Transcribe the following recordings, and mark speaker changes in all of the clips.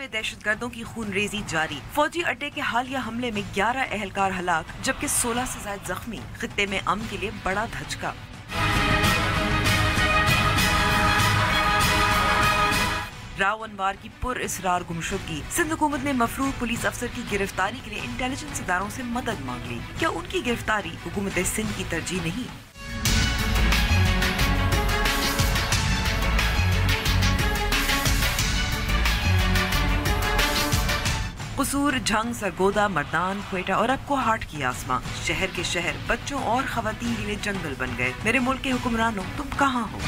Speaker 1: दहशत गर्दों की खून रेजी जारी। फौजी अड्डे के हालिया हमले में 11 एहलकार हलाक जबकि 16 से ज्यादा जख्मी। खित्ते में अमन के लिए बड़ा धचका। राव अनवार की पुर इसरार गुमशुदगी। सिंध हुकूमत ने मफरूर पुलिस अफसर की गिरफ्तारी के लिए इंटेलिजेंस इदारों से मदद मांग ली। क्या उनकी गिरफ्तारी हुकूमत सिंध की तरजीह नहीं? कसूर, झंग, सरगोदा, मर्दान, क्वेटा और अब कोहाट की आसमां। शहर के शहर बच्चों और खवातीन के लिए जंगल बन गए। मेरे मुल्क के हुक्मरानों, तुम कहाँ हो?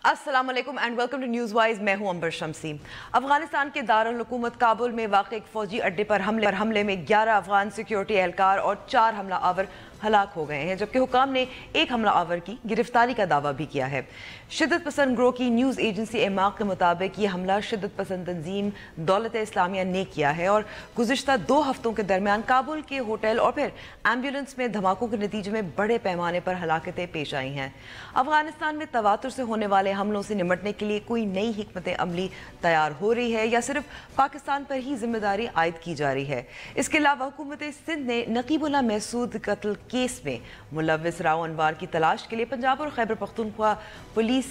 Speaker 1: अस्सलाम वालेकुम and welcome to News Wise. मैं हूं अंबर शमसी। अफगानिस्तान के दारुल हुकूमत काबुल में वाक़ एक फौजी अड्डे पर हमले में 11 अफगान सिक्योरिटी एहलकार और 4 हमला आवर हलाक हो गए हैं जबकि हुकाम ने एक हमला आवर की गिरफ्तारी का दावा भी किया है। शिद्दत पसंद ग्रोह की न्यूज़ एजेंसी एमाक के मुताबिक ये हमला शिद्दत पसंद तंजीम दौलत इस्लामिया ने किया है और गुज़िश्ता 2 हफ्तों के दरमियान काबुल के होटल और फिर एम्बुलेंस में धमाकों के नतीजे में बड़े पैमाने पर हलाकतें पेश आई हैं। अफगानिस्तान में तवातुर से होने वाले हमलों से निमटने के लिए कोई नई हिकमत अमली तैयार हो रही है या सिर्फ पाकिस्तान पर ही जिम्मेदारी आयद की जा रही है? इसके अलावा हुकूमत सिंध ने नकीबुल्लाह महसूद कत्ल केस में मुलव्विस राव अनवार की तलाश के लिए पंजाब और खैबर पख्तूनख्वा पुलिस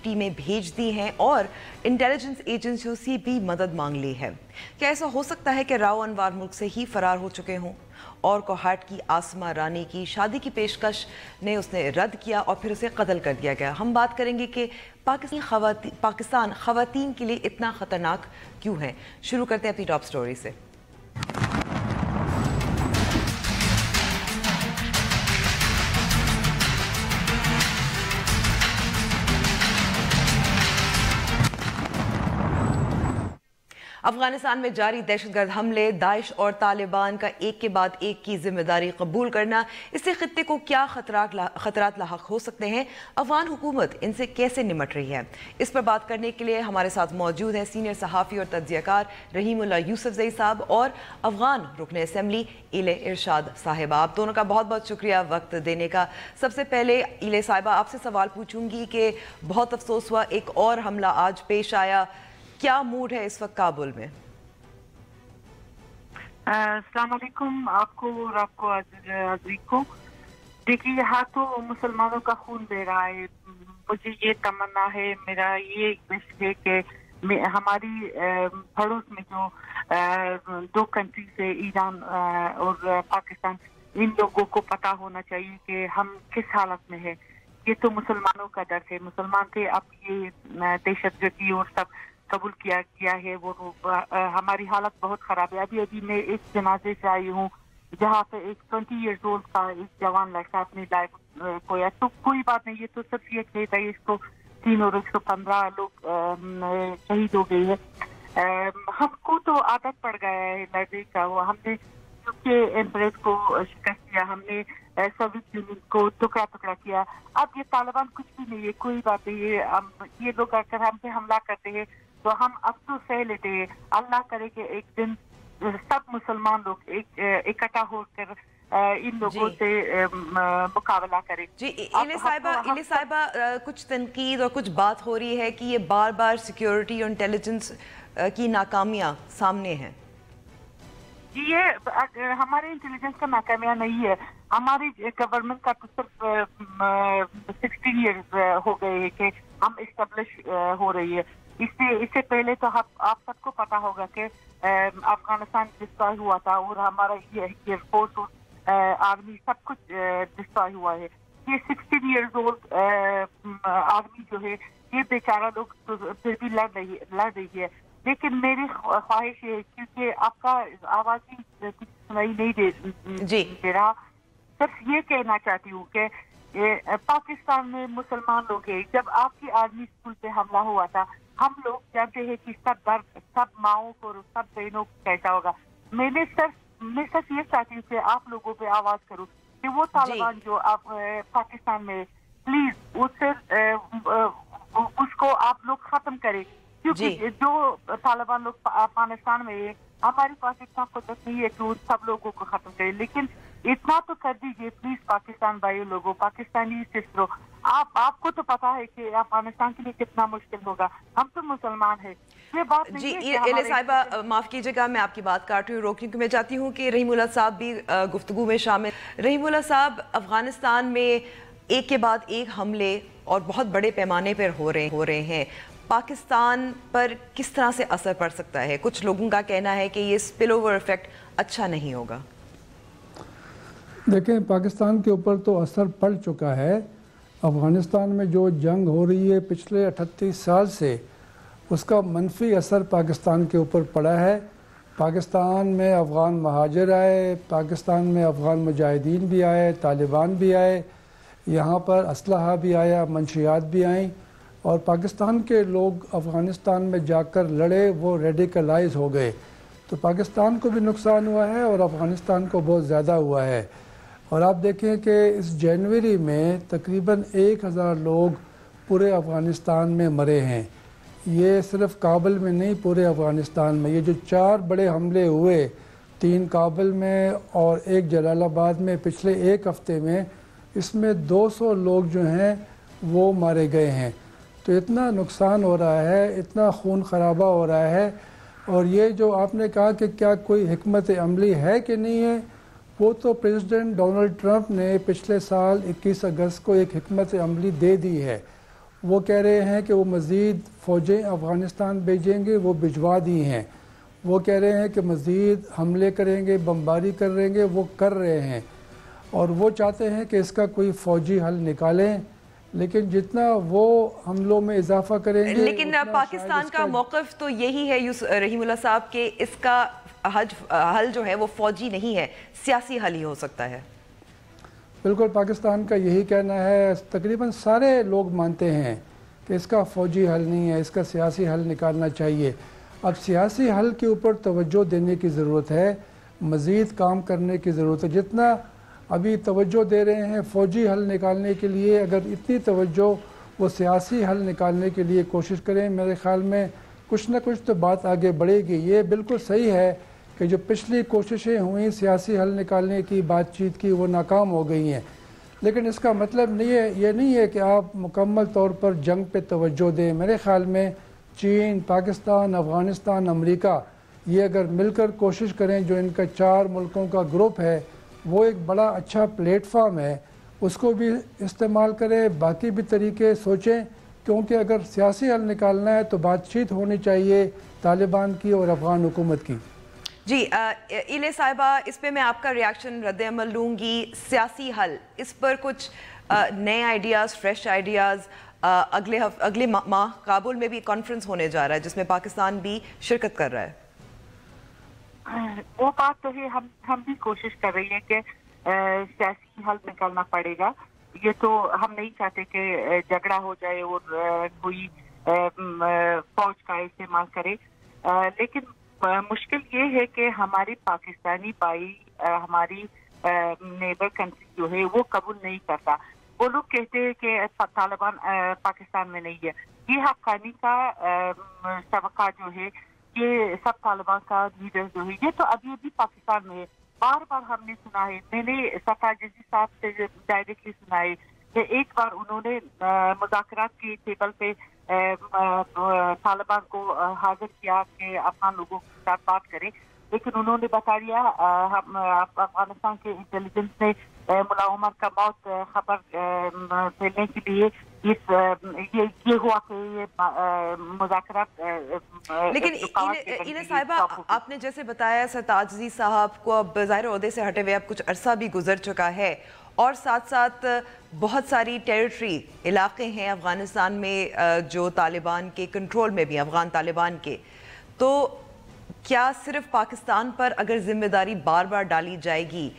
Speaker 1: टीमें भेज दी हैं और इंटेलिजेंस एजेंसियों से भी मदद मांग ली है। क्या ऐसा हो सकता है कि राव अनवार मुल्क से ही फरार हो चुके हों और कोहाट की आसमा रानी की शादी की पेशकश ने उसने रद्द किया और फिर उसे कत्ल कर दिया गया? हम बात करेंगे कि पाकिस्तान खवातीन के लिए इतना खतरनाक क्यों है। शुरू करते हैं अपनी टॉप स्टोरी से। अफगानिस्तान में जारी दहशतगर्द हमले, दाइश और तालिबान का एक के बाद एक की जिम्मेदारी कबूल करना, इससे खित्ते को क्या खतरात लाहक हो सकते हैं? अफगान हुकूमत इनसे कैसे निमट रही है? इस पर बात करने के लिए हमारे साथ मौजूद हैं सीनियर सहाफ़ी और तज्ज़ियाकार रहीमुल्लाह यूसुफज़ई साहब और अफगान रुकन असम्बली इले इरशाद साहिबा। आप दोनों का बहुत बहुत शुक्रिया वक्त देने का। सबसे पहले इले साहिबा, आपसे सवाल पूछूंगी कि बहुत अफसोस हुआ एक और हमला आज पेश आया। क्या मूड है इस वक्त काबुल में?
Speaker 2: अस्सलाम वालेकुम आपको और आपको आज़रीन को। देखिए, यहाँ तो मुसलमानों का खून बह रहा है। मुझे ये तमन्ना है, मेरा ये विश है कि हमारी पड़ोस में जो 2 कंट्री से ईरान और पाकिस्तान, इन लोगों को पता होना चाहिए कि हम किस हालत में है। ये तो मुसलमानों का डर है। मुसलमान थे, अब ये दहशतगर्दी और सब कबूल किया है। वो हमारी हालत बहुत खराब है। अभी अभी मैं एक जनाजे से आई हूँ जहाँ पे एक 20 ईयर्स ओल्ड का एक जवान लड़का अपनी लाइफ खोया। तो कोई बात नहीं, ये तो सिर्फ ये खेत है। इसको 3 और 115 लोग शहीद हो गए हैं। हमको तो आदत पड़ गया है लड़ने का। वो हमने यूके एम्प्रेस को शिकस्त दिया, हमने सोवियत यूनियन को टुकड़ा टुकड़ा किया। अब ये तालिबान कुछ भी नहीं है, कोई बात नहीं है। ये लोग अगर हम पे हमला करते हैं तो हम अफसोस सह लेते हैं। अल्लाह करे कि एक दिन सब मुसलमान लोग इकट्ठा होकर इन लोगों से मुकाबला करें।
Speaker 1: जी इले साहिबा, कुछ तनकीद और कुछ बात हो रही है कि ये बार बार सिक्योरिटी और इंटेलिजेंस की नाकामियां सामने हैं।
Speaker 2: जी, ये हमारे इंटेलिजेंस का नाकामियां नहीं है। हमारी गवर्नमेंट का तो सिर्फ 16 ईयर्स हो गए हैं कि हम इस्टेब्लिश हो रही है। इससे पहले तो आप सबको पता होगा कि अफगानिस्तान डिस्ट्रॉय हुआ था और हमारा ये एयरफोर्स और आर्मी सब कुछ डिस्ट्रॉय हुआ है। ये 16 ईयर्स ओल्ड आर्मी जो है, ये बेचारा लोग तो फिर भी लड़ रही है। लेकिन मेरी ख्वाहिश है, क्योंकि आपका आवाज ही कुछ सुनाई नहीं दे रहा, सिर्फ ये कहना चाहती हूँ कि पाकिस्तान में मुसलमान लोग हैं। जब आपकी आर्मी स्कूल पे हमला हुआ था, हम लोग जानते हैं कि सब दर्द सब माओं को सब बहनों को कैसा होगा। मैं सिर्फ ये चाहती हूँ कि आप लोगों पे आवाज करूँ कि वो तालिबान जो आप पाकिस्तान में, प्लीज उसको आप लोग खत्म करें, क्योंकि जो तालिबान लोग अफगानिस्तान में, हमारे पास इतना कुदरत नहीं है कि वो सब लोगों को खत्म करे, लेकिन इतना तो कर दीजिए प्लीज पाकिस्तान भाइयों लोगों, पाकिस्तानी सिस्टरों। आपको तो पता है कि अफगानिस्तान के लिए कितना मुश्किल होगा, हम तो मुसलमान हैं। ये बात नहीं है कि
Speaker 1: इले साहिबा माफ कीजिएगा, मैं आपकी बात काट रही हूँ, रोक रही हूँ, क्योंकि मैं चाहती हूँ कि रहीमुल्ला साहब भी गुफ्तगू में शामिल। रहीमुल्ला साहब, अफगानिस्तान में एक के बाद एक हमले और बहुत बड़े पैमाने पर हो रहे हैं, पाकिस्तान पर किस तरह से असर पड़ सकता है? कुछ लोगों का कहना है कि ये स्पिल ओवर इफेक्ट अच्छा नहीं होगा।
Speaker 3: देखें, पाकिस्तान के ऊपर तो असर पड़ चुका है। अफ़गानिस्तान में जो जंग हो रही है पिछले 38 साल से, उसका मनफी असर पाकिस्तान के ऊपर पड़ा है। पाकिस्तान में अफ़गान महाजिर आए, पाकिस्तान में अफ़गान मुजाहिदीन भी आए, तालिबान भी आए, यहाँ पर असलहा भी आया, मंशियात भी आईं, और पाकिस्तान के लोग अफ़गानिस्तान में जाकर लड़े, वो रेडिकलाइज हो गए। तो पाकिस्तान को भी नुकसान हुआ है और अफ़गानिस्तान को बहुत ज़्यादा हुआ है। और आप देखें कि इस जनवरी में तकरीबन 1000 लोग पूरे अफ़गानिस्तान में मरे हैं। ये सिर्फ काबुल में नहीं, पूरे अफ़गानिस्तान में। ये जो 4 बड़े हमले हुए, 3 काबुल में और 1 जलालाबाद में पिछले 1 हफ़्ते में, इसमें 200 लोग जो हैं वो मारे गए हैं। तो इतना नुकसान हो रहा है, इतना खून खराबा हो रहा है। और ये जो आपने कहा कि क्या कोई हिकमत अमली है कि नहीं है, वो तो प्रेसिडेंट डोनाल्ड ट्रंप ने पिछले साल 21 अगस्त को एक हिकमत अमली दे दी है। वो कह रहे हैं कि वो मज़ीद फ़ौजें अफ़गानिस्तान भेजेंगे, वो भिजवा दी हैं। वो कह रहे हैं कि मज़ीद हमले करेंगे, बमबारी करेंगे, वो कर रहे हैं। और वो चाहते हैं कि इसका कोई फ़ौजी हल निकालें, लेकिन जितना वो हमलों में इजाफा करेंगे,
Speaker 1: लेकिन पाकिस्तान का मौक़िफ़ तो यही है रहीमुल्ला साहब के इसका हल जो है वो फ़ौजी नहीं है, सियासी हल ही हो सकता है।
Speaker 3: बिल्कुल, पाकिस्तान का यही कहना है। तकरीबन सारे लोग मानते हैं कि इसका फ़ौजी हल नहीं है, इसका सियासी हल निकालना चाहिए। अब सियासी हल के ऊपर तवज्जो देने की ज़रूरत है, मज़ीद काम करने की ज़रूरत है। जितना अभी तवज्जो दे रहे हैं फ़ौजी हल निकालने के लिए, अगर इतनी तवज्जो वो सियासी हल निकालने के लिए कोशिश करें, मेरे ख़्याल में कुछ ना कुछ तो बात आगे बढ़ेगी। ये बिल्कुल सही है कि जो पिछली कोशिशें हुई सियासी हल निकालने की, बातचीत की, वो नाकाम हो गई हैं। लेकिन इसका मतलब नहीं है, ये नहीं है कि आप मुकम्मल तौर पर जंग पे तवज्जो दें। मेरे ख़्याल में चीन, पाकिस्तान, अफ़गानिस्तान, अमेरिका, ये अगर मिलकर कोशिश करें, जो इनका 4 मुल्कों का ग्रुप है, वो एक बड़ा अच्छा प्लेटफार्म है, उसको भी इस्तेमाल करें, बाकी भी तरीके सोचें। क्योंकि अगर सियासी हल निकालना है तो बातचीत होनी चाहिए तालिबान की और अफ़गान हुकूमत की।
Speaker 1: जी इले साहिबा, इस पे मैं आपका रिएक्शन रद्द अमल लूँगी। सियासी हल, इस पर कुछ नए आइडियाज़, फ्रेश आइडियाज़, अगले माह काबुल में भी कॉन्फ्रेंस होने जा रहा है जिसमें पाकिस्तान भी शिरकत कर रहा है।
Speaker 2: वो बात तो है, हम भी कोशिश कर रही है कि सियासी हल निकालना पड़ेगा। ये तो हम नहीं चाहते कि झगड़ा हो जाए और कोई फौज का इस्तेमाल करे, लेकिन मुश्किल ये है कि हमारे पाकिस्तानी भाई, हमारी नेबर कंट्री जो है वो कबूल नहीं करता। वो लोग कहते हैं कि तालिबान पाकिस्तान में नहीं है। ये हक्कानी का तबका जो है, ये सब तालिबान का लीडर जो है, ये तो अभी भी पाकिस्तान में है। बार बार हमने सुना है, मैंने सफा जजी साहब से डायरेक्टली सुना है कि एक बार उन्होंने मुज़ाकरात की टेबल पे तालिबान को हाजिर किया कि अफगान लोगों के साथ बात करें, लेकिन उन्होंने बता दिया अफगानिस्तान के इंटेलिजेंस ने मुल्ला उमर का मौत खबर फैलने के लिए ये हुआ कि ये मुज़ाकरात।
Speaker 1: लेकिन इले साहिबा, आपने जैसे बताया सरताज अजीज साहब को अब ज़ाहिर ओहदे से हटे हुए अब कुछ अरसा भी गुजर चुका है, और साथ साथ बहुत सारी टेरिटरी इलाके हैं अफ़गानिस्तान में जो तालिबान के कंट्रोल में भी, अफ़गान तालिबान के। तो क्या सिर्फ पाकिस्तान पर अगर जिम्मेदारी बार बार डाली जाएगी,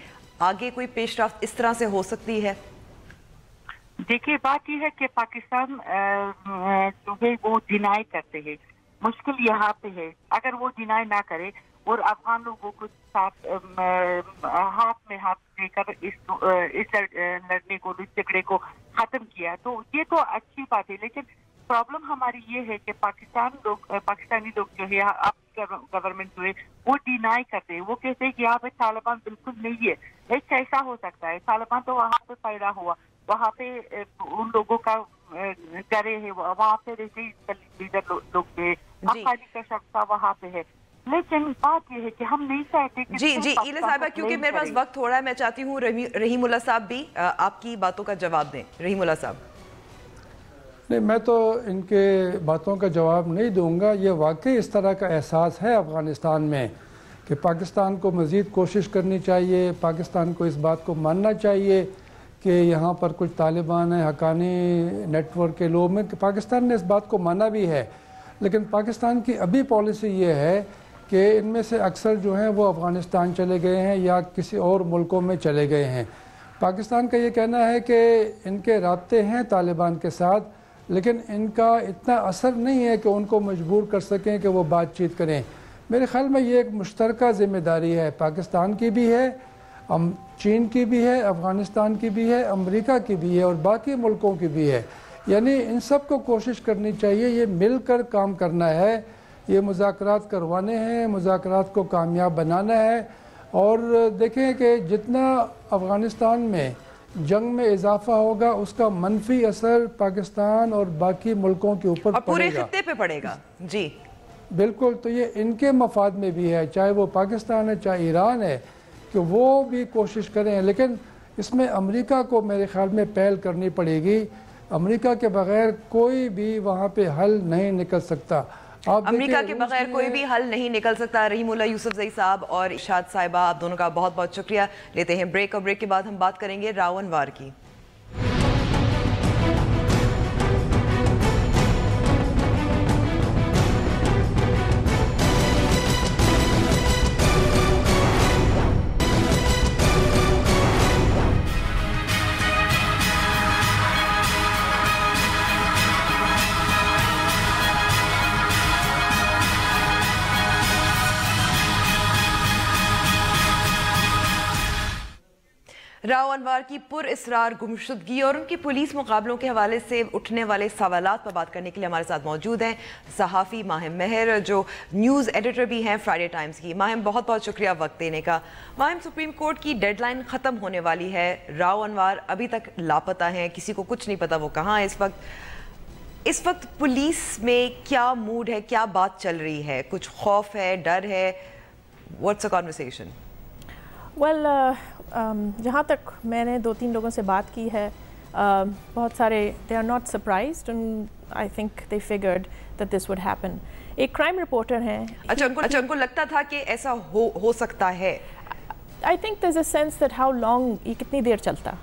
Speaker 1: आगे कोई पेशरफ्त इस तरह से हो सकती है?
Speaker 2: देखिए, बात यह है कि पाकिस्तान जो है वो डिनाई करते हैं। मुश्किल यहाँ पे है, अगर वो डिनाई ना करे और अफगान लोगों को साथ हाथ में हाथ देकर इस लड़ने को, इस झगड़े को खत्म किया, तो ये तो अच्छी बात है। लेकिन प्रॉब्लम हमारी ये है कि पाकिस्तानी लोग जो है आपकी गवर्नमेंट जो है वो डिनाई करते हैं, वो कहते हैं कि यहाँ पे तालिबान बिल्कुल नहीं है। एक कैसा हो सकता है, तालिबान तो वहाँ पे पैदा हुआ, वहाँ पे उन लोगों का करे है, वहाँ पे रहते लीडर लोग थे, अफगानी का शख्स वहाँ पे है। लेकिन बात ये है कि हम नहीं चाहते कि
Speaker 1: जी ईला साहिबा, क्योंकि मेरे पास वक्त थोड़ा है, मैं चाहती हूँ रहीमुल्लाह साहब भी आपकी बातों का जवाब दें। रहीमुल्लाह साहब।
Speaker 3: नहीं, मैं तो इनके बातों का जवाब नहीं दूंगा। ये वाकई इस तरह का एहसास है अफ़गानिस्तान में कि पाकिस्तान को मज़ीद कोशिश करनी चाहिए, पाकिस्तान को इस बात को मानना चाहिए कि यहाँ पर कुछ तालिबान है, हक़ानी नेटवर्क के लोग में। पाकिस्तान ने इस बात को माना भी है, लेकिन पाकिस्तान की अभी पॉलिसी ये है कि इनमें से अक्सर जो हैं वो अफ़गानिस्तान चले गए हैं या किसी और मुल्कों में चले गए हैं। पाकिस्तान का ये कहना है कि इनके राब्ते हैं तालिबान के साथ, लेकिन इनका इतना असर नहीं है कि उनको मजबूर कर सकें कि वो बातचीत करें। मेरे ख़्याल में ये एक मुश्तरका ज़िम्मेदारी है, पाकिस्तान की भी है, चीन की भी है, अफ़गानिस्तान की भी है, अमेरिका की भी है और बाकी मुल्कों की भी है। यानी इन सब को कोशिश करनी चाहिए, ये मिलकर काम करना है, ये मुज़ाकरात करवाने हैं, मुज़ाकरात को कामयाब बनाना है। और देखें कि जितना अफ़गानिस्तान में जंग में इजाफा होगा उसका मनफी असर पाकिस्तान और बाकी मुल्कों के ऊपर पड़ेगा,
Speaker 1: पूरे खित्ते पे पड़ेगा। जी
Speaker 3: बिल्कुल। तो ये इनके मफाद में भी है, चाहे वो पाकिस्तान है चाहे ईरान है, कि वो भी कोशिश करें। लेकिन इसमें अमेरिका को मेरे ख्याल में पहल करनी पड़ेगी। अमेरिका के बगैर कोई भी वहाँ पे हल नहीं निकल सकता।
Speaker 1: अमेरिका के बगैर कोई भी हल नहीं निकल सकता। रहीमुल्लाह यूसुफजई साहब और इरशाद साहिबा, आप दोनों का बहुत बहुत शुक्रिया। लेते हैं ब्रेक, और ब्रेक के बाद हम बात करेंगे रावण वार की। रावण वार की पुरअसरार गुमशुदगी और उनकी पुलिस मुकाबलों के हवाले से उठने वाले सवालात पर बात करने के लिए हमारे साथ मौजूद हैं सहाफ़ी माहिम मेहर, जो न्यूज़ एडिटर भी हैं फ्राइडे टाइम्स की। माहिम, बहुत बहुत शुक्रिया वक्त देने का। माहिम, सुप्रीम कोर्ट की डेडलाइन ख़त्म होने वाली है, रावण वार अभी तक लापता हैं, किसी को कुछ नहीं पता वो कहाँ है इस वक्त पुलिस में क्या मूड है, क्या बात चल रही है? कुछ खौफ है, डर है? What's the conversation?
Speaker 4: वेल, जहाँ तक मैंने 2-3 लोगों से बात की है, बहुत सारे they are not surprised and I think they figured that this would happen. एक क्राइम रिपोर्टर हैं।
Speaker 1: अच्छा, उनको लगता था कि ऐसा हो सकता है।
Speaker 4: I think there is a sense that how long, ये कितनी देर चलता।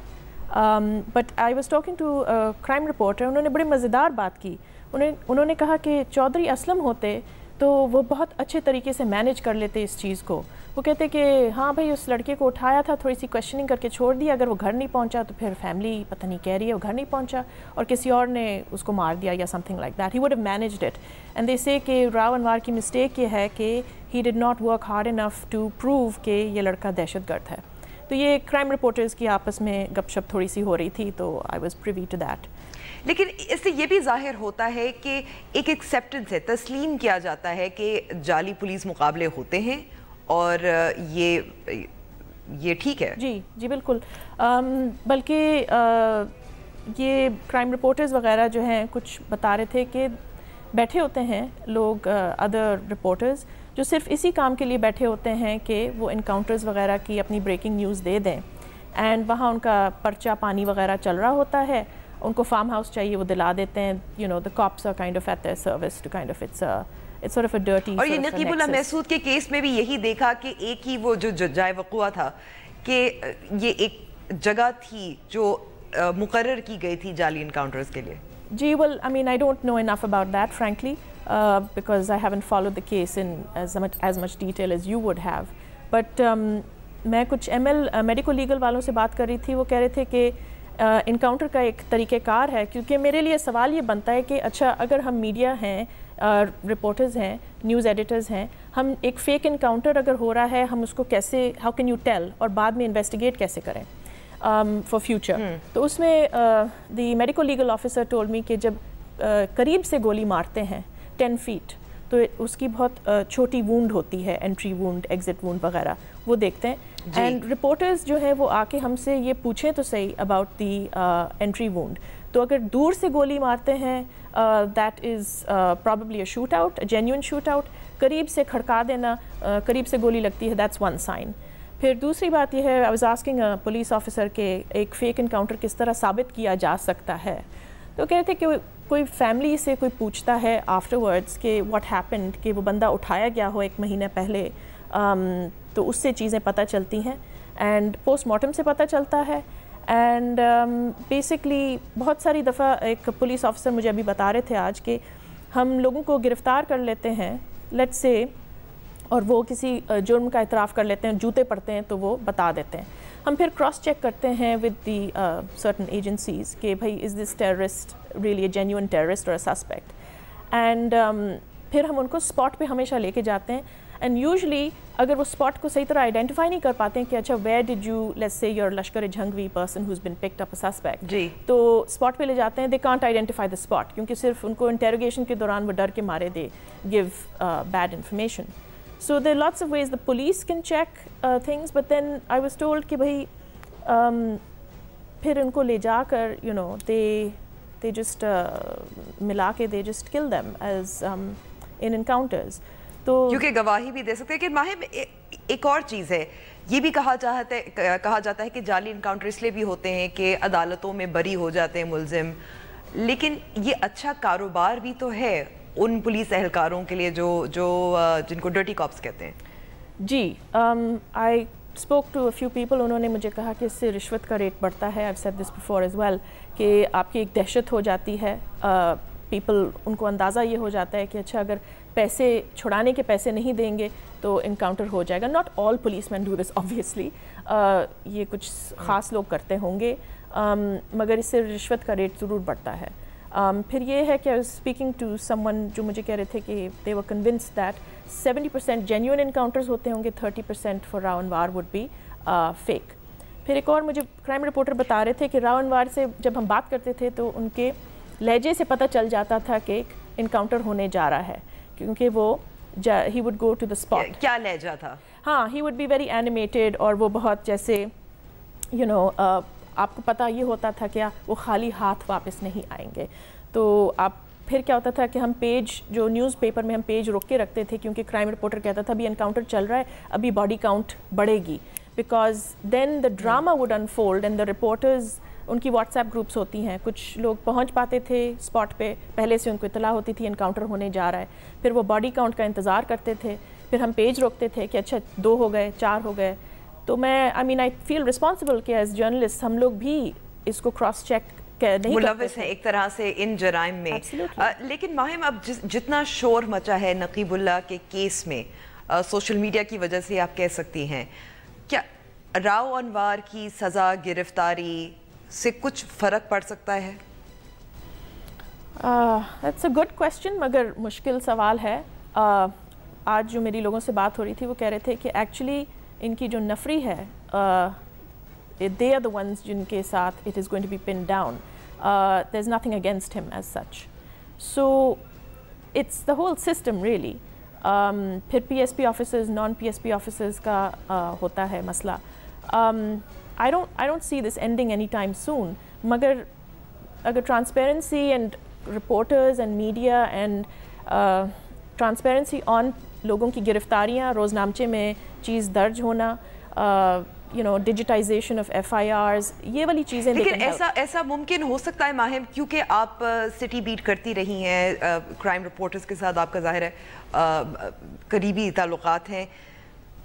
Speaker 4: But I was talking to crime reporter, उन्होंने बड़ी मज़ेदार बात की। उन्होंने कहा कि चौधरी असलम होते तो वो बहुत अच्छे तरीके से मैनेज कर लेते इस चीज़ को। वो कहते कि हाँ भाई, उस लड़के को उठाया था, थोड़ी सी क्वेश्चनिंग करके छोड़ दिया, अगर वो घर नहीं पहुंचा तो फिर फैमिली पता नहीं कह रही है वो घर नहीं पहुंचा और किसी और ने उसको मार दिया या something like that. He would have managed it. And they say कि रावण वार की मिस्टेक ये है कि he did not work hard enough to prove कि ये लड़का दहशतगर्द है। तो ये क्राइम रिपोर्टर्स की आपस में गपशप थोड़ी सी हो रही थी, तो I was privy to that.
Speaker 1: लेकिन इससे ये भी जाहिर होता है कि एक एक्सेप्टेंस है, तस्लीम किया जाता है कि जाली पुलिस मुकाबले होते हैं और ये ठीक है।
Speaker 4: जी बिल्कुल। बल्कि ये क्राइम रिपोर्टर्स वगैरह जो हैं कुछ बता रहे थे कि बैठे होते हैं लोग, अदर रिपोर्टर्स जो सिर्फ इसी काम के लिए बैठे होते हैं कि वो इनकाउंटर्स वगैरह की अपनी ब्रेकिंग न्यूज़ दे दें। एंड वहाँ उनका पर्चा पानी वगैरह चल रहा होता है, उनको फार्म हाउस चाहिए वो दिला देते हैं। You know, the cops are kind of at their service to kind of it's sort of a dirty
Speaker 1: और ये नकीबुल्लाह महसूद के केस में भी यही देखा कि एक ही वो जो जाए वक़ुआ था कि ये एक जगह थी जो मुकर्रर की गई थी जाली इनकाउंटर्स के लिए।
Speaker 4: जी, well, I mean, I don't know enough about that, frankly, because I haven't followed the case in as much detail as you would have. But मैं कुछ मेडिको लीगल वालों से बात कर रही थी, वो कह रहे थे कि इनकाउंटर का एक तरीक़ेकार है, क्योंकि मेरे लिए सवाल ये बनता है कि अच्छा, अगर हम मीडिया हैं, रिपोर्टर्स हैं, न्यूज़ एडिटर्स हैं, हम एक फ़ेक इनकाउंटर अगर हो रहा है, हम उसको कैसे, हाउ कैन यू टेल, और बाद में इन्वेस्टिगेट कैसे करें फॉर फ्यूचर। तो उसमें the medico legal officer told me कि जब قریب سے گولی مارتے ہیں 10 فیٹ تو اس کی بہت چھوٹی وونڈ ہوتی ہے, انٹری وونڈ, ایگزٹ وونڈ وغیرہ, وہ دیکھتے ہیں. اینڈ رپورٹرز جو ہیں وہ آ کے ہم سے یہ پوچھیں تو صحیح اباؤٹ دی انٹری وونڈ. تو اگر دور سے گولی مارتے ہیں that is probably a shoot out, a genuine shoot out. قریب سے کھڑکا دینا, قریب سے گولی لگتی ہے, دیٹس ون سائن. پھر دوسری بات یہ ہے, I was asking police officer کہ ایک فیک انکاؤنٹر کس طرح ثابت کیا جا سکتا ہے. تو کہتے کہ کوئی فیملی سے کوئی پوچھتا ہے آفٹر ورڈس کہ واٹ ہیپنڈ, کہ وہ بندہ اٹھایا گیا ہو 1 مہینہ پہلے, تو اس سے چیزیں پتہ چلتی ہیں اینڈ پوسٹ مارٹم سے پتہ چلتا ہے. اینڈ بیسکلی بہت ساری دفعہ ایک پولیس آفیسر مجھے ابھی بتا رہے تھے آج کہ ہم لوگوں کو گرفتار کر لیتے ہیں لیٹس سے, اور وہ کسی جرم کا اعتراف کر لیتے ہیں, جوتے پڑتے ہیں تو وہ بتا دیتے ہیں. ہم پھر کراس چیک کرتے ہیں ود دی سرٹن ایجنسیز کہ بھائی is this terrorist really a genuine terrorist اور اے سسپیکٹ. اینڈ پھر ہم ان کو اسپاٹ پہ ہمیشہ لے کے جاتے ہیں. اینڈ یوزلی اگر وہ اسپاٹ کو صحیح طرح آئیڈینٹیفائی نہیں کر پاتے ہیں کہ اچھا where did you let's say your Lashkar Jhangvi person who's been picked up a suspect, تو اسپاٹ پہ لے جاتے ہیں. They can't identify the spot کیونکہ صرف ان کو انٹیروگیشن کے دوران وہ ڈر کے مارے they gave bad information. So there are lots of ways the police can check things, but then I was told کہ بھائی پھر ان کو لے جا کر they just ملا کے they just kill them as in encounters. تو
Speaker 1: کیونکہ گواہی بھی دے سکتے ہیں. کہ ماہر ایک اور چیز ہے, یہ بھی کہا جاتا ہے کہ جعلی انکاؤنٹر اس لیے بھی ہوتے ہیں کہ عدالتوں میں بری ہو جاتے ہیں ملزم, لیکن یہ اچھا کاروبار بھی تو ہے ان پولیس اہلکاروں کے لیے جو جن کو ڈرٹی کاپس کہتے ہیں.
Speaker 4: جی, I spoke to a few people, انہوں نے مجھے کہا کہ اس سے رشوت کا ریٹ بڑھتا ہے. I said this before as well کہ آپ کی ایک دہشت ہو جاتی ہے. پیپل ان کو اندازہ یہ ہو جاتا ہے کہ اچھا اگر پیسے چھڑانے کے پیسے نہیں دیں گے تو انکاؤنٹر ہو جائے گا. Not all policemen do this obviously, یہ کچھ خاص لوگ کرتے ہوں گے, مگر اس سے رشوت کا ریٹ ضرور بڑھتا ہے. پھر یہ ہے کہ I was speaking to someone ون جو مجھے کہہ رہے تھے کہ they were convinced that 70% genuine encounters ہوتے ہوں گے, 30% فار راونوار وڈ بی فیک. پھر ایک اور مجھے کرائم رپورٹر بتا رہے تھے کہ راونوار سے جب ہم بات کرتے تھے تو ان کے لہجے سے پتہ چل جاتا تھا کہ ایک انکاؤنٹر ہونے جا رہا ہے, کیونکہ وہ he would go to the spot.
Speaker 1: کیا لہجہ تھا؟
Speaker 4: ہاں, he would be very animated, اور وہ بہت جیسے آپ کو پتہ یہ ہوتا تھا کہ وہ خالی ہاتھ واپس نہیں آئیں گے. تو آپ پھر کیا ہوتا تھا کہ ہم پیج جو نیوز پیپر میں ہم پیج روک کے رکھتے تھے, کیونکہ کرائم رپورٹر کہتا تھا ابھی انکاؤنٹر چل رہا ہے, ابھی باڈی کاؤنٹ بڑھے گی, because then the drama would unfold and the reporters, ان کی واٹس ایپ گروپس ہوتی ہیں, کچھ لوگ پہنچ پاتے تھے اسپاٹ پہ, پہلے سے ان کو اطلاع ہوتی تھی انکاؤنٹر ہونے جا رہا ہے, پھر وہ باڈی کاؤنٹ کا انتظار کرتے تھے, پھر ہم پیج روکتے تھے کہ اچھا 2 ہو گئے, 4 ہو گئے. تو میں آئی فیل رسپانسبل کہ ایز جرنلسٹ ہم لوگ بھی اس کو کراس چیک
Speaker 1: ملوث ہیں ایک طرح سے ان جرائم میں. لیکن ماہم اب جتنا شور مچا ہے نقیب اللہ کے کیس میں سوشل میڈیا کی وجہ سے, آپ کہہ سکتی ہیں کیا راؤ انوار کی سزا, گرفتاری سے کچھ فرق پڑ سکتا ہے؟
Speaker 4: That's a good question, مگر مشکل سوال ہے. آج جو میری لوگوں سے بات ہو رہی تھی وہ کہہ رہے تھے کہ ایکچولی ان کی جو نفری ہے they are the ones جن کے ساتھ it is going to be pinned down. There's nothing against him as such. So it's the whole system really. پھر PSP officers, non-PSP officers کا ہوتا ہے مسئلہ. I don't see this ending anytime soon. مگر اگر transparency and reporters and media and transparency on لوگوں کی گرفتاریاں, روزنامچے میں چیز درج ہونا, ڈیجیٹائزیشن آف FIRs, یہ والی چیزیں.
Speaker 1: لیکن ایسا ممکن ہو سکتا ہے ماہم, کیونکہ آپ سٹی بیٹ کرتی رہی ہیں, کرائم رپورٹرز کے ساتھ آپ کا ظاہر ہے قریبی تعلقات ہیں,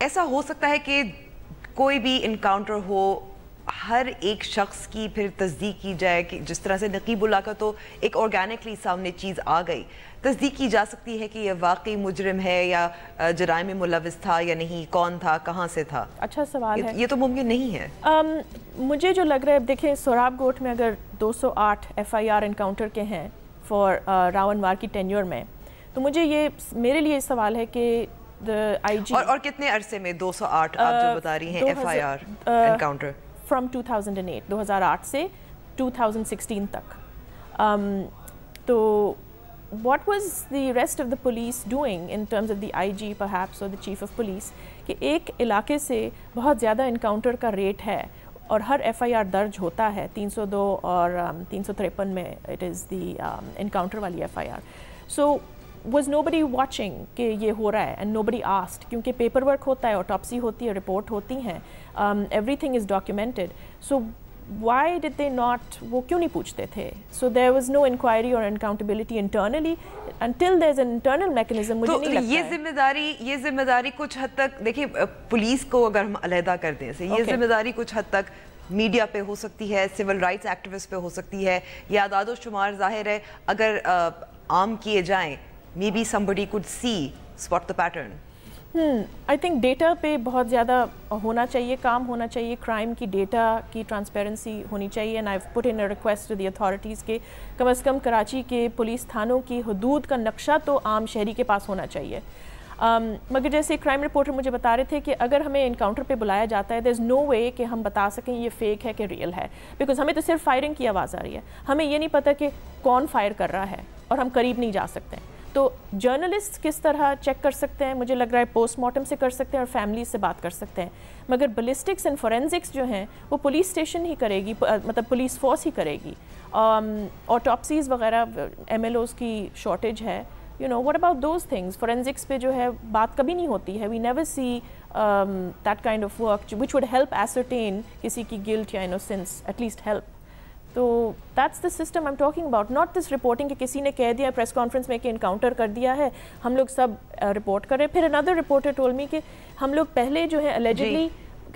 Speaker 1: ایسا ہو سکتا ہے کہ کوئی بھی انکاؤنٹر ہو, ہر ایک شخص کی پھر تصدیق کی جائے, کہ جس طرح سے نقیب اللہ کا تو ایک آرگینکلی سامنے چیز آ گئی, تصدیق کی جا سکتی ہے کہ یہ واقعی مجرم ہے یا جرائم میں ملوث تھا یا نہیں, کون تھا, کہاں سے تھا.
Speaker 4: اچھا سوال ہے,
Speaker 1: یہ تو ممکن نہیں ہے.
Speaker 4: مجھے جو لگ رہا ہے, دیکھیں سوراب گوٹ میں اگر 208 FIR انکاؤنٹر کے ہیں فار راؤ انوار کی ٹینیور میں, تو مجھے یہ میرے لیے سوال ہے کہ IG
Speaker 1: اور کتنے عرصے میں 208 آپ جو بتا رہی ہیں FIR انکاؤنٹر
Speaker 4: فرام 2008 سے 2016 تک. तो what was the rest of the police doing in terms of the IG perhaps or the chief of police कि एक इलाके से बहुत ज़्यादा इनकाउंटर का रेट है और हर FIR दर्ज होता है 302 और 353 में it is the इनकाउंटर वाली FIR. So was nobody watching कि ये हो रहा है and nobody asked क्योंकि पेपर वर्क होता है, ऑटोप्सी होती है, रिपोर्ट होती हैं, everything is documented. So why did they not, वो क्यों नहीं पूछते थे? So there was no inquiry or accountability internally until there's an internal mechanism. मुझे नहीं लगता है
Speaker 1: ये जिम्मेदारी कुछ हद तक देखिए पुलिस को अगर हम अलहदा कर दें से ये जिम्मेदारी कुछ हद तक मीडिया पे हो सकती है, सिविल राइट्स एक्टिविस्ट पे हो सकती है, या आदाद शुमार जाहिर है अगर आम किए जाएं maybe somebody could spot the pattern.
Speaker 4: I think data पे बहुत ज़्यादा होना चाहिए, काम होना चाहिए, क्राइम की डेटा की ट्रांसपेरेंसी होनी चाहिए. And I put in a request to the authorities के कम से कम कराची के पुलिस थानों की हदूद का नक्शा तो आम शहरी के पास होना चाहिए. मगर जैसे क्राइम रिपोर्टर मुझे बता रहे थे कि अगर हमें इनकाउंटर पे बुलाया जाता है, देयर इज़ नो वे कि हम बता सकें ये फेक है कि रियल है, बिकॉज हमें तो सिर्फ फायरिंग की आवाज़ आ रही है, हमें ये नहीं पता कि कौन फायर कर रहा है और हम करीब नहीं जा सकते. तो जर्नलिस्ट किस तरह चेक कर सकते हैं? मुझे लग रहा है पोस्टमार्टम से कर सकते हैं और फैमिली से बात कर सकते हैं, मगर बैलिस्टिक्स एंड फोरेंसिक्स जो हैं वो पुलिस स्टेशन ही करेगी, मतलब पुलिस फोर्स ही करेगी. ऑटोप्सीज़ वगैरह MLOs की शॉर्टेज है, you know what about those things? Forensics पे जो है बात कभी नहीं होती है. We never see that kind of work which would help ascertain किसी की गिल्ट या इनोसेंस, एटलीस्ट हेल्प. तो that's the system I am talking about, not this reporting कि किसी ने कह दिया प्रेस कॉन्फ्रेंस में कि इनकाउंटर कर दिया है, हम लोग सब रिपोर्ट कर रहे हैं. फिर अनदर रिपोर्टर टोल्ड मी कि हम लोग पहले जो है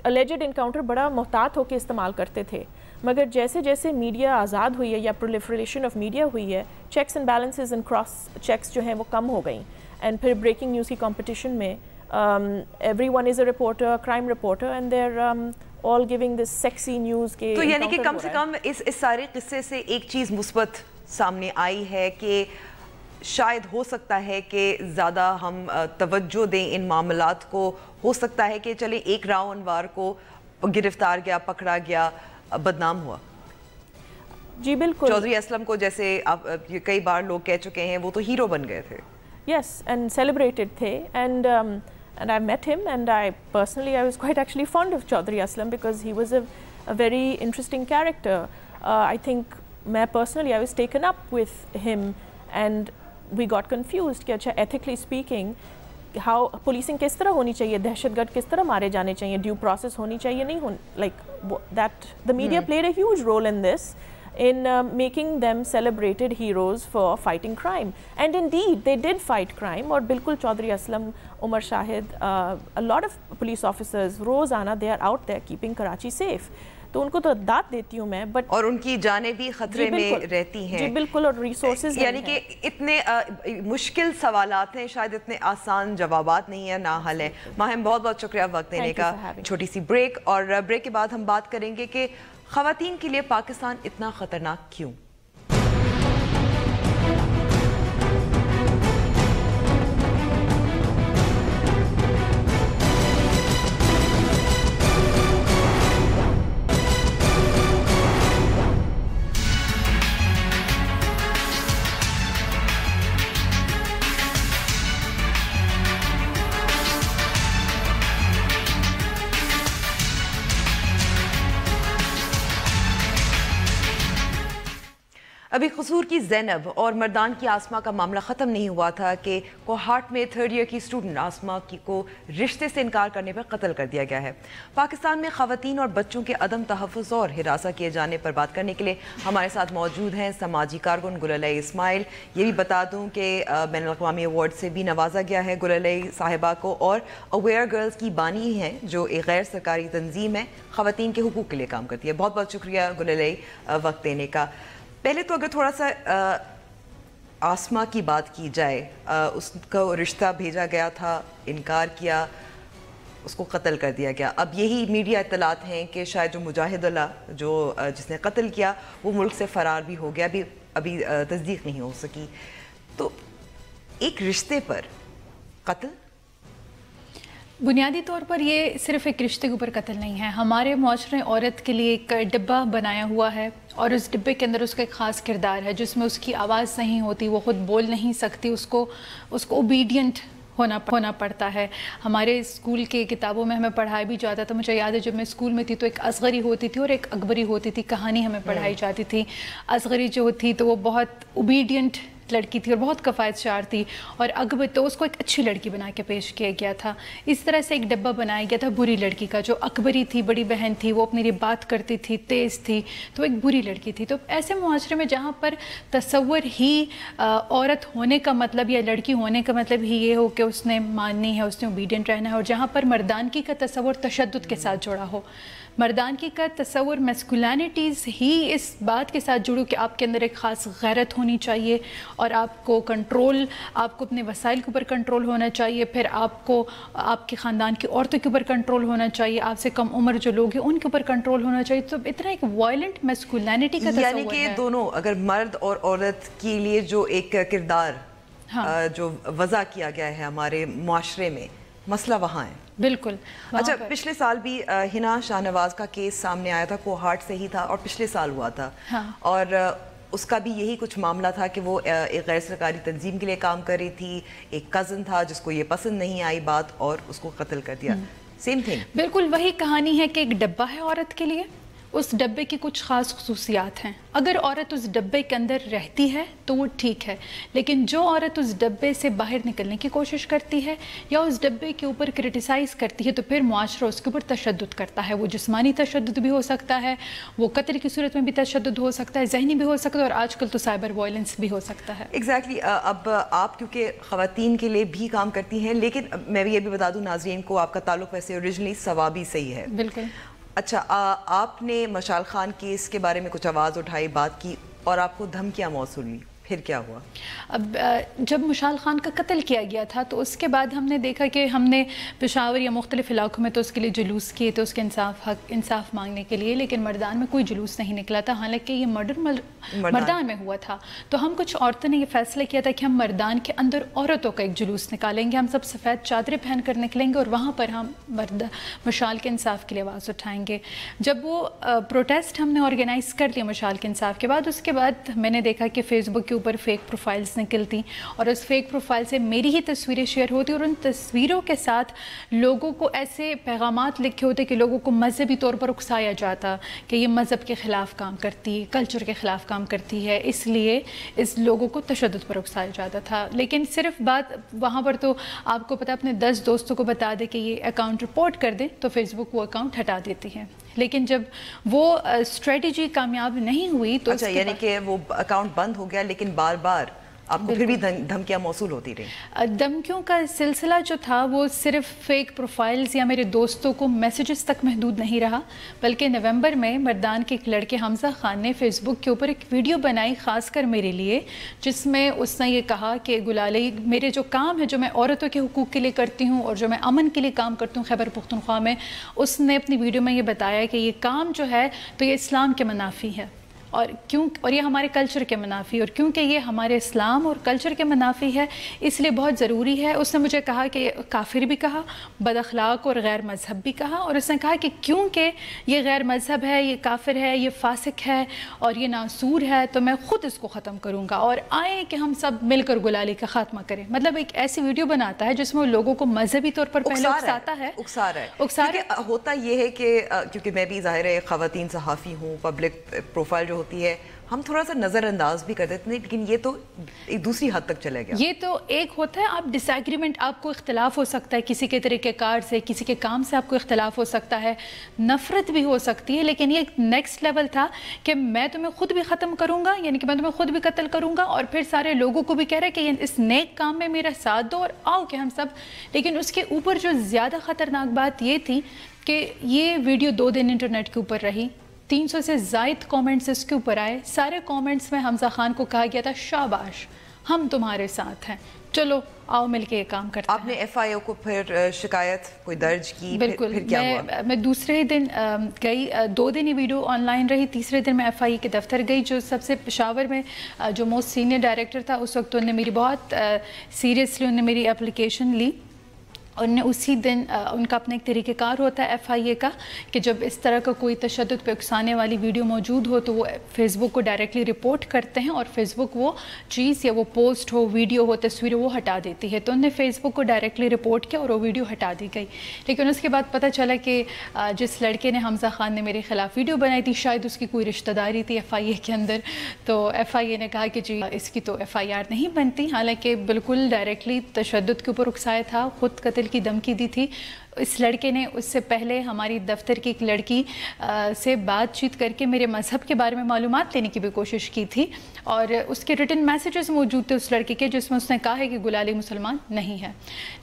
Speaker 4: अलेजेड इनकाउंटर बड़ा मोहतात होकर इस्तेमाल करते थे, मगर जैसे जैसे मीडिया आज़ाद हुई है या प्रोलिफरेशन ऑफ मीडिया हुई है, checks and balances and cross checks जो हैं वो कम हो गई. एंड फिर ब्रेकिंग न्यूज़ की कॉम्पिटिशन में everyone is a reporter, a crime reporter, and they're all giving this sexy news के.
Speaker 1: तो यानी कि कम से कम इस सारे किस्से से एक चीज़ मुस्बत सामने आई है कि शायद हो सकता है कि ज़्यादा हम तवज्जो दें इन मामलात को. हो सकता है कि चले एक राव अनवार को गिरफ्तार गया, पकड़ा गया, बदनाम हुआ.
Speaker 4: जी बिल्कुल.
Speaker 1: चौधरी असलम को जैसे कई बार लोग कह चुके हैं वो तो हीरो बन गए थे.
Speaker 4: Yes, and celebrated the, and I met him, and I was quite actually fond of Chaudhry Aslam because he was a very interesting character. I think मैं personally I was taken up with him, and we got confused कि अच्छा ethically speaking how policing किस तरह होनी चाहिए, दहशतगर्द किस तरह मारे जाने चाहिए, due process होनी चाहिए नहीं होनी, like that the media played a huge role in this. In making them celebrated heroes for fighting crime, and indeed they did fight crime. और बिल्कुल Chaudhary Aslam, Umar Shahid, a lot of police officers रोज़ाना they are out there keeping Karachi safe. तो उनको तो दाद देती हूँ मैं, बट
Speaker 1: और उनकी जानें भी खतरे में रहती हैं.
Speaker 4: जी बिल्कुल. और रिसोर्सेज
Speaker 1: यानी कि इतने मुश्किल सवालात हैं, शायद इतने आसान जवाबात नहीं है, ना हल है. माहिम बहुत बहुत शुक्रिया वक्त देने का. छोटी सी ब्रेक, और ब्रेक के बाद हम बात करेंगे कि ख़वातीन के लिए पाकिस्तान इतना ख़तरनाक क्यों. अभी कसूर की ज़ैनब और मर्दान की आसमा का मामला ख़त्म नहीं हुआ था कि कोहाट में 3rd ईयर की स्टूडेंट आसमा को रिश्ते से इनकार करने पर कत्ल कर दिया गया है. पाकिस्तान में ख़वातीन और बच्चों के अदम तहफ़्फ़ुज़ और हिरासा किए जाने पर बात करने के लिए हमारे साथ मौजूद हैं समाजी कारकुन गुललई इस्माइल. ये भी बता दूँ कि बैनुल अक़वामी अवार्ड से भी नवाजा गया है गुललई साहिबा को, और अवेयर गर्ल्स की बानी हैं जो एक गैर सरकारी तंजीम है, ख़वातीन के हुकूक़ के लिए काम करती है. बहुत बहुत शुक्रिया गुललई वक्त देने का. पहले तो अगर थोड़ा सा आसमा की बात की जाए, उसका रिश्ता भेजा गया था, इनकार किया, उसको कत्ल कर दिया गया. अब यही मीडिया इत्तलात हैं कि शायद जो मुजाहिदुल्लाह जो जिसने कत्ल किया वो मुल्क से फ़रार भी हो गया, अभी तस्दीक नहीं हो सकी. तो एक रिश्ते पर कत्ल,
Speaker 5: बुनियादी तौर पर ये सिर्फ़ एक रिश्ते के ऊपर कत्ल नहीं है. हमारे मुआशरे औरत के लिए एक डिब्बा बनाया हुआ है اور اس ڈبے کے اندر اس کا ایک خاص کردار ہے جس میں اس کی آواز نہیں ہوتی, وہ خود بول نہیں سکتی, اس کو اوبیڈینٹ ہونا پڑتا ہے. ہمارے اسکول کے کتابوں میں ہمیں پڑھایا بھی جاتا تھا, مجھے یاد ہے جب میں اسکول میں تھی تو ایک اصغری ہوتی تھی اور ایک اکبری ہوتی تھی, کہانی ہمیں پڑھائی جاتی تھی. اصغری جو تھی تو وہ بہت اوبیڈینٹ لڑکی تھی اور بہت کفایت شار تھی, اور اکبر تو اس کو ایک اچھی لڑکی بنا کے پیش کیا گیا تھا. اس طرح سے ایک ڈبہ بنایا گیا تھا بری لڑکی کا. جو اکبری تھی, بڑی بہن تھی, وہ اپنی لیے بات کرتی تھی, تیز تھی, تو ایک بری لڑکی تھی. تو ایسے معاشرے میں جہاں پر تصور ہی عورت ہونے کا مطلب یا لڑکی ہونے کا مطلب ہی یہ ہو کہ اس نے ماننی ہے, اس نے اوبیڈینٹ رہنا ہے, اور جہاں پر مردانگی کا تصور تشدد کے ساتھ جڑا ہو, مردانگی کا تصور میسکولینٹیز ہی اس بات کے ساتھ جڑو کہ آپ کے اندر ایک خاص غیرت ہونی چاہیے, اور آپ کو اپنے وسائل کے اوپر کنٹرول ہونا چاہیے, پھر آپ کو آپ کے خاندان کی عورتوں کے اوپر کنٹرول ہونا چاہیے, آپ سے کم عمر جو لوگ ہیں ان کے اوپر کنٹرول ہونا چاہیے. تو اتنا ایک وائلنٹ میسکولینٹی کا تصور ہے.
Speaker 1: یعنی کہ دونوں, اگر مرد اور عورت کے لیے جو ایک کردار جو وضع کیا گیا ہے ہمارے معاشرے میں, مسئلہ وہاں ہے.
Speaker 5: بالکل.
Speaker 1: اچھا, پچھلے سال بھی ہنا شاہ نواز کا کیس سامنے آیا تھا, کوہاٹ سے ہی تھا اور پچھلے سال ہوا تھا, اور اس کا بھی یہی کچھ معاملہ تھا کہ وہ ایک غیر سرکاری تنظیم کے لیے کام کر رہی تھی, ایک کزن تھا جس کو یہ پسند نہیں آئی بات اور اس کو قتل کر دیا. سیم تھنگ,
Speaker 5: بالکل وہی کہانی ہے کہ ایک ڈبہ ہے عورت کے لیے, اس ڈبے کی کچھ خاص خصوصیات ہیں. اگر عورت اس ڈبے کے اندر رہتی ہے تو وہ ٹھیک ہے, لیکن جو عورت اس ڈبے سے باہر نکلنے کی کوشش کرتی ہے یا اس ڈبے کے اوپر کرٹیسائز کرتی ہے تو پھر معاشرہ اس کے اوپر تشدد کرتا ہے. وہ جسمانی تشدد بھی ہو سکتا ہے, وہ قتل کی صورت میں بھی تشدد ہو سکتا ہے, ذہنی بھی ہو سکتا ہے, اور آج کل تو سائبر وائلنس بھی ہو سکتا ہے.
Speaker 1: ایگزیکٹلی. اب آپ کیونکہ خواتین کے لیے بھی کام کرتی ہیں, لیکن میں بھی یہ بھی بتا دوں ناظرین کو, آپ کا تعلق ویسے اوریجنلی ثوابی سے ہی ہے.
Speaker 5: بالکل.
Speaker 1: اچھا, آپ نے مشال خان کیس کے بارے میں کچھ آواز اٹھائی, بات کی, اور آپ کو دھمکیاں موصول ہوئی, پھر کیا ہوا؟
Speaker 5: اب جب مشال خان کا قتل کیا گیا تھا تو اس کے بعد ہم نے دیکھا کہ ہم نے پشاور یا مختلف علاقوں میں تو اس کے لیے جلوس کیے تو اس کے انصاف مانگنے کے لیے, لیکن مردان میں کوئی جلوس نہیں نکلا تھا, حالانکہ یہ مرڈر مردان میں ہوا تھا. تو ہم کچھ عورتوں نے یہ فیصلہ کیا تھا کہ ہم مردان کے اندر عورتوں کا ایک جلوس نکالیں گے, ہم سب سفید چادریں پہن کر نکلیں گے اور وہاں پر ہم مشال کے انصاف کے لیے آواز اٹھائیں گے. جب وہ پروٹیسٹ ہم نے آرگنائز کر لیا مشال کے انصاف کے بعد, اس کے بعد میں نے دیکھا کہ فیس بک کے اوپر فیک پروفائلز نکلتی, اور اس فیک پروفائل سے میری ہی تصویریں شیئر ہوتی, اور ان تصویروں کے ساتھ لوگوں کو ایسے پیغامات لکھے ہوتے کہ لوگوں کو مذہبی طور پر اکسایا جاتا کہ یہ مذہب کے خلاف کام کرتی ہے, کلچر کے خلاف کام کرتی ہے, اس لیے اس لوگوں کو تشدد پر اکسایا جاتا تھا. لیکن صرف بات وہاں پر تو آپ کو پتہ, اپنے 10 دوستوں کو بتا دے کہ یہ اکاؤنٹ رپورٹ کر دیں تو فیس بک وہ اکاؤنٹ ہٹا دیتی ہے. لیکن جب وہ اسٹریٹجی کامیاب نہیں ہوئی تو
Speaker 1: اچھا, یعنی کہ وہ اکاؤنٹ بند ہو گیا, لیکن بار بار آپ کو پھر بھی دھمکیاں موصول ہوتی رہی؟
Speaker 5: دھمکیوں کا سلسلہ جو تھا وہ صرف فیک پروفائلز یا میرے دوستوں کو میسیجز تک محدود نہیں رہا, بلکہ نومبر میں مردان کے ایک لڑکے حمزہ خان نے فیس بک کے اوپر ایک ویڈیو بنائی خاص کر میرے لیے, جس میں اس نے یہ کہا کہ گلالئی, میرے جو کام ہے جو میں عورتوں کے حقوق کے لیے کرتی ہوں اور جو میں امن کے لیے کام کرتی ہوں خیبر پختونخوا میں, اس نے اپنی ویڈیو میں یہ بتایا کہ یہ کام جو ہے تو یہ اسلام کے منافی ہے, اور یہ ہمارے کلچر کے منافی, اور کیونکہ یہ ہمارے اسلام اور کلچر کے منافی ہے اس لیے بہت ضروری ہے. اس نے مجھے کہا کہ کافر بھی کہا, بد اخلاق اور غیر مذہب بھی کہا, اور اس نے کہا کہ کیونکہ یہ غیر مذہب ہے, یہ کافر ہے, یہ فاسق ہے اور یہ ناسور ہے, تو میں خود اس کو ختم کروں گا, اور آئیں کہ ہم سب مل کر گلالی کا خاتمہ کریں. مطلب ایک ایسی ویڈیو بناتا ہے جس میں وہ لوگوں کو مذہبی طور پر پہلے اکساتا ہے.
Speaker 1: ہوتا یہ ہے کہ کیونکہ میں بھی ظاہر ہے خواتین صحافی ہوں, پبلک پروفائل جو ہوتی ہے ہم تھوڑا سا نظر انداز بھی کر دیتے ہیں, لیکن یہ تو ایک دوسری حد تک چلے گیا.
Speaker 5: یہ تو ایک ہوتا ہے, آپ ڈس ایگریمنٹ, آپ کو اختلاف ہو سکتا ہے کسی کے طریقہ کار سے, کسی کے کام سے آپ کو اختلاف ہو سکتا ہے, نفرت بھی ہو سکتی ہے, لیکن یہ ایک نیکسٹ لیول تھا کہ میں تمہیں خود بھی ختم کروں گا, یعنی کہ میں تمہیں خود بھی قتل کروں گا, اور پھر سارے لوگوں کو بھی کہہ رہے کہ اس نیک کام میں میرا ساتھ دو اور آؤ کہ ہم سب. لیکن اس کے اوپر جو زیادہ خطرناک بات یہ تھی کہ یہ ویڈیو 2 دن انٹرنیٹ کے اوپر رہی, 300 سے زائد کومنٹس اس کے اوپر آئے. سارے کومنٹس میں حمزہ خان کو کہا گیا تھا شاباش, ہم تمہارے ساتھ ہیں, چلو آؤ مل کے یہ کام کرتے ہیں.
Speaker 1: آپ نے ایف آئی او کو پھر شکایت کوئی درج کی؟
Speaker 5: بالکل,
Speaker 1: پھر کیا ہوا؟
Speaker 5: میں دوسرے دن گئی, 2 دن ہی ویڈیو آن لائن رہی, تیسرے دن میں ایف آئی کے دفتر گئی. جو سب سے پشاور میں جو موسٹ سینئر ڈائریکٹر تھا اس وقت انہوں نے میری بہت سیریسلی انہوں نے میری اپلیکیشن لی, उनने उसी दिन उनका अपना एक तरीक़ेकार होता है FIA का कि जब इस तरह का कोई तशद्दुद पे उकसाने वाली वीडियो मौजूद हो तो वो फेसबुक को डायरेक्टली रिपोर्ट करते हैं और फेसबुक वो चीज़ या वो पोस्ट हो, वीडियो हो, तस्वीर हो, वो हटा देती है। तो उन्होंने फेसबुक को डायरेक्टली रिपोर्ट किया और वो वीडियो हटा दी गई। लेकिन उसके बाद पता चला कि जिस लड़के ने, हमज़ा ख़ान ने मेरे ख़िलाफ़ वीडियो बनाई थी, शायद उसकी कोई रिश्तेदारी थी FIA के अंदर। तो FIA ने कहा कि जी इसकी तो FIR नहीं बनती, हालांकि बिल्कुल डायरेक्टली तशद्दुद के ऊपर उकसाया था, ख़ुद कत्ल की धमकी दी थी। इस लड़के ने उससे पहले हमारी दफ्तर की एक लड़की से बातचीत करके मेरे मज़हब के बारे में मालूमात लेने की भी कोशिश की थी और उसके रिटन मैसेजेस मौजूद थे उस लड़के के जिसमें उसने कहा है कि गुलाली मुसलमान नहीं है।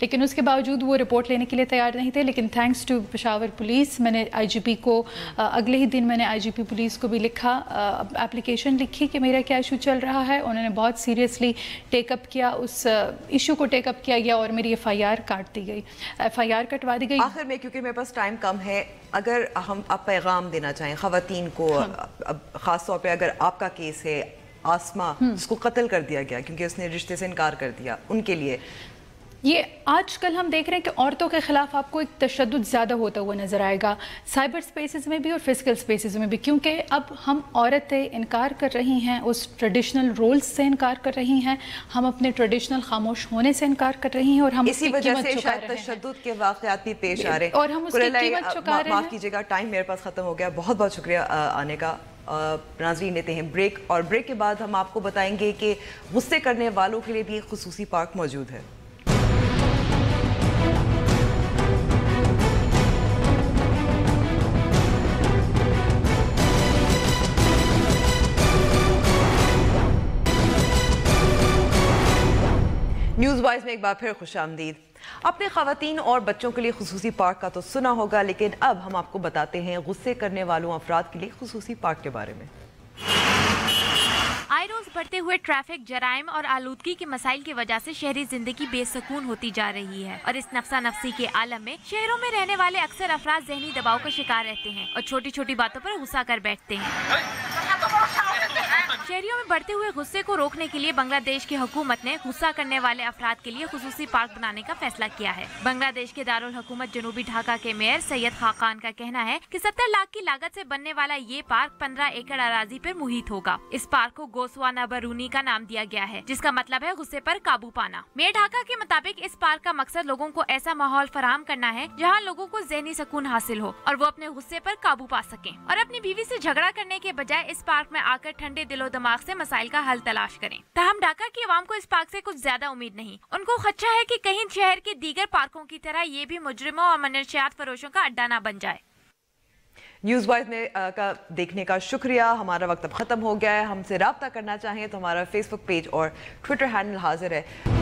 Speaker 5: लेकिन उसके बावजूद वो रिपोर्ट लेने के लिए तैयार नहीं थे। लेकिन थैंक्स टू पेशावर पुलिस, मैंने IGP को अगले ही दिन मैंने IGP पुलिस को भी लिखा, एप्लीकेशन लिखी कि मेरा क्या इशू चल रहा है। उन्होंने बहुत सीरियसली टेकअप किया, उस इशू को टेकअप किया गया और मेरी FIR काट दी गई, FIR कटवा दी गई।
Speaker 1: आखिर में, क्योंकि मेरे पास टाइम कम है, अगर आप पैगाम देना चाहें ख़वातीन को, ख़ास तौर पे अगर आपका केस है आसमा जिसको कत्ल कर दिया गया क्योंकि उसने रिश्ते से इनकार कर दिया, उनके लिए
Speaker 5: ये आजकल हम देख रहे हैं कि औरतों के ख़िलाफ़ आपको एक तशद्दुद ज़्यादा होता हुआ नज़र आएगा, साइबर स्पेसेस में भी और फिजिकल स्पेसेस में भी, क्योंकि अब हम औरतें इनकार कर रही हैं, उस ट्रेडिशनल रोल्स से इनकार कर रही हैं, हम अपने ट्रेडिशनल खामोश होने से इनकार कर रही हैं और हम
Speaker 1: इसी वजह से शायद तशद्दुद के वाक़यात भी पेश आ रहे हैं
Speaker 5: और हम उसकी कीमत चुका रहे हैं।
Speaker 1: माफ़ कीजिएगा, टाइम मेरे पास ख़त्म हो गया। बहुत बहुत शुक्रिया आने का। नाज़रीन, लेते हैं ब्रेक और ब्रेक के बाद हम आपको बताएंगे कि गुस्से करने वालों के लिए भी एक खुसूसी पार्क मौजूद है। न्यूज़ वाइज में एक बार फिर खुशामदीद। अपने ख़वातीन और बच्चों के लिए खुसूसी पार्क का तो सुना होगा, लेकिन अब हम आपको बताते हैं गुस्से करने वालों अफराद के लिए खुसूसी पार्क के बारे में।
Speaker 6: आए रोज बढ़ते हुए ट्रैफिक, जराइम और आलूदगी के मसाइल की वजह से शहरी जिंदगी बेसुकून होती जा रही है और इस नफ्सा नफ्सी के आलम में शहरों में रहने वाले अक्सर अफराद जहनी दबाव का शिकार रहते हैं और छोटी छोटी बातों पर गुस्सा कर बैठते हैं। शहरियों में बढ़ते हुए गुस्से को रोकने के लिए बांग्लादेश की हुकूमत ने गुस्सा करने वाले अफराद के लिए खुसूसी पार्क बनाने का फैसला किया है। बांग्लादेश के दारुल हुकूमत जनूबी ढाका के मेयर सैयद खाकान का कहना है कि 70 लाख की लागत से बनने वाला ये पार्क 15 एकड़ अराजी पर मुहित होगा। इस पार्क को गोस्वाना बरूनी का नाम दिया गया है, जिसका मतलब है गुस्से पर काबू पाना। मेयर ढाका के मुताबिक इस पार्क का मकसद लोगों को ऐसा माहौल फराहम करना है जहाँ लोगों को ज़हनी सुकून हासिल हो और वो अपने गुस्से पर काबू पा सकें और अपनी बीवी से झगड़ा करने के बजाय इस पार्क में आकर ठंडे दिलो दिमाग से मसाइल का हल तलाश करें। ताहम ढाका की आवाम को इस पार्क से कुछ ज्यादा उम्मीद नहीं। उनको खदशा है कि कहीं शहर के दीगर पार्कों की तरह ये भी मुजरिमों और मनशियात फरोशों का अड्डा न बन जाए।
Speaker 1: न्यूज़ वाइज में का देखने का शुक्रिया। हमारा वक्त अब खत्म हो गया है। हमसे राब्ता करना चाहें तो हमारा फेसबुक पेज और ट्विटर हैंडल हाजिर है।